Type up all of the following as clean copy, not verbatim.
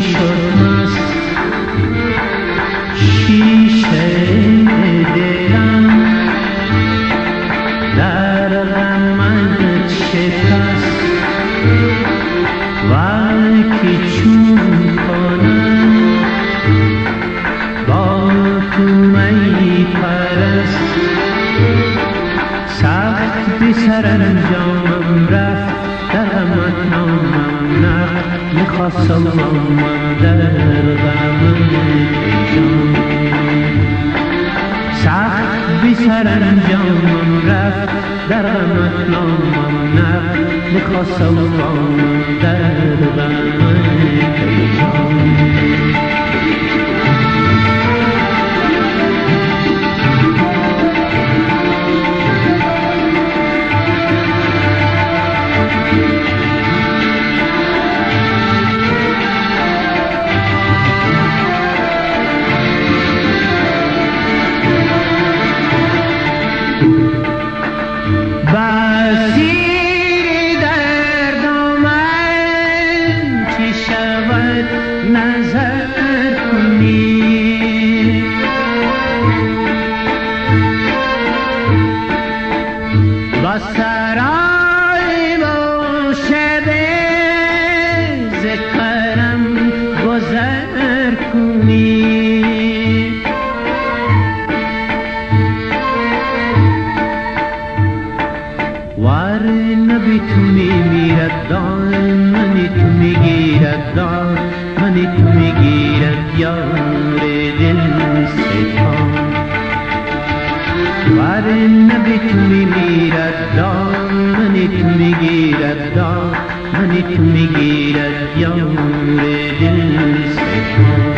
شد مست شیشه دلم در غمت شکست وکی چون کنم با تو می پرست سخت بی سرانجامم رفت در غمت نامم نرفت میخواستم آمم در غمت جان سخت بی سرانجامم رفت در غمت نامم نرفت میخواستم آمم در غمت جان بسیر درد من چی شود نظر کنی با سرای باشده ذکرم گذر کنی ورنه بی تو میمیرد دامنی تو میگیرد دامنی تو میگیرد یار دل ستان ورنه بی تو میمیرد دامنی تو میگیرد دامنی تو میگیرد یار دل ستان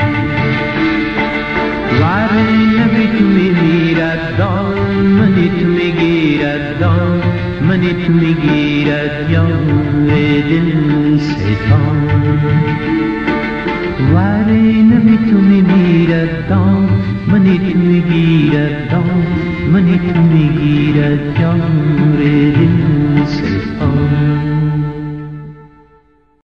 ورنه بی تو میمیرد دامنی تو میگیرد دامنی تو میگیرد یار دل ستان ورنه بی تو میمیرد دامنی تو میگیرد دامنی تو میگیرد یار دل